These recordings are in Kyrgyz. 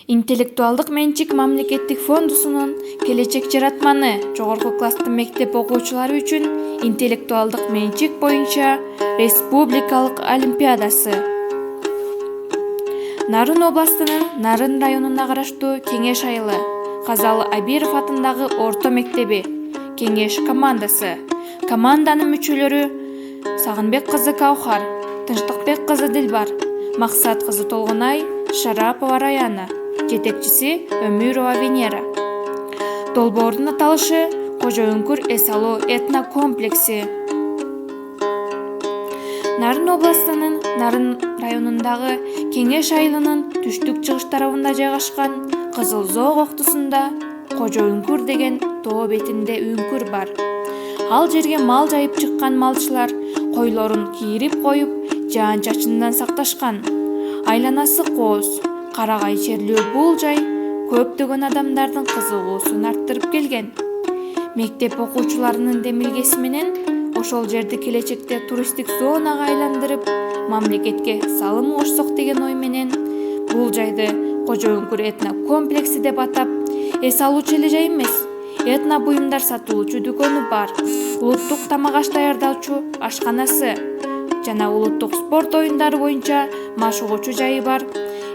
Интеллектуалдык менчик мамлекеттик фондусунун келечек жаратманы жогорку класстын мектеп окуучулары үчүн интеллектуалдык менчик боюнча республикалык олимпиадасы. Нарын областынын Нарын районуна караштуу Кеңеш айылы Казалы Абиров атындагы орто мектеби Кеңеш командасы. Команданын мүчөлөрү Сагынбек кызы Каухар, Тынчтыкбек кызы Дилбар, Максат кызы Толгунай, Шарапова Раяна, жетекчиси Өмүрова Венера. Долбоордун аталышы Кожо Үңкүр эс алуу этно комплекси. Нарын областынын Нарын районундагы Кеңеш айылынын түштүк-чыгыш тарабында жайгашкан Кызыл Зоог октусунда Кожо Үңкүр деген тоо бетинде үңкүр бар. Ал жерге мал жайып чыккан малчылар койлорун кийирип коюп, жаан-чачындан сакташкан. Айланасы кооз, карагай черлүү бул жай көптөгөн адамдардын кызыгуусун арттырып келген. Мектеп окуучуларынын демилгеси менен ошол жерди келечекте туристтик зонага айландырып, мамлекетке салым кошсок деген ой менен бул жайды Кожо Үңкүр этно комплекси деп атап, эс алуучу эле жай эмес, этно буюмдар сатылуучу дүкөнү бар, улуттук тамак аш даярдоочу ашканасы жана улуттук спорт оюндары боюнча машыгуучу жайы бар,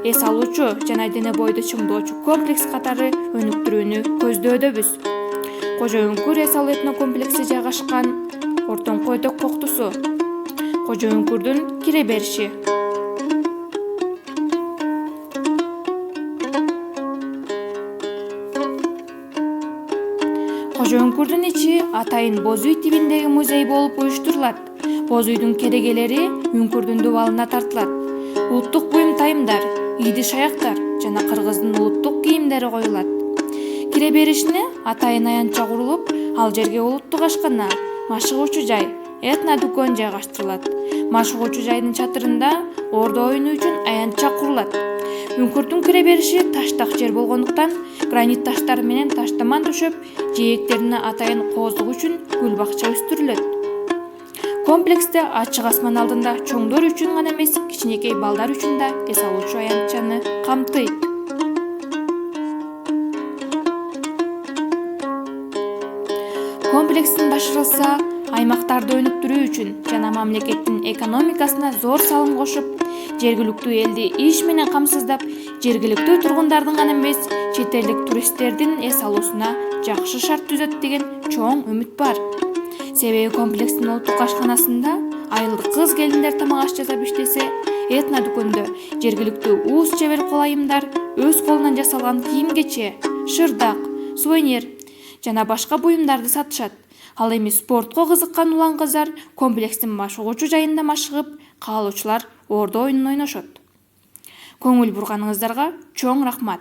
эс алуучу жана дене бойду чыңдоочу комплекс катары өнүктүрүүнү көздөдөбүз. Кожо Үңкүр эс алуу этно комплекси жайгашкан Ортоңку Өтөк коктусу, Кожо Үңкүрдүн кире бериши. Кожо Үңкүрдүн ичи атайын боз үй тибиндеги музей болуп уюштурулат. Боз үйдүн керегелери Үңкүрдүн дубалына тартылат. Улуттук буюм тайымдар, идиш аяктар жана кыргыздын улуттук кийимдери коюлат. Кире беришине атайын аянтча курулуп, ал жерге улуттук ашкана, машыгуучу жай, этно дүкөн жайгаштырылат. Машыгуучу жайдын чатырында ордо оюну үчүн аянтча курулат. Үңкүрдүн кире бериши таштак жер болгондуктан гранит таштар менен таштаман төшөп, жээктерине атайын кооздук үчүн гүл бакча өстүрүлөт. Комплексте ачык асман алдында чоңдор үчүн гана эмес, кичинекей балдар үчүн да эс алуучу аянтчаны камтыйт. Комплекстин башырылса, аймактарды өнүктүрүү үчүн жана мамлекеттин экономикасына зор салым кошуп, жергиликтүү элди иш менен камсыздап, жергиликтүү тургундардын гана эмес, чет элдик туристтердин эс алуусуна жакшы шарт түзөт деген чоң үмүт бар. Себеби комплекстин улуттук ашканасында айылдык кыз-келиндер тамак аш жасап иштесе, этно дүкөндө жергиликтүү уус чебер кол-айымдар өз колунан жасалган кийим-кече, шырдак, сувенир жана башка буюмдарды сатышат. Ал эми спортко кызыккан улан кыздар комплекстин машыгуучу жайында машыгып, каалоочулар ордо оюнун ойношот. Көңүл бурганыңыздарга чоң рахмат.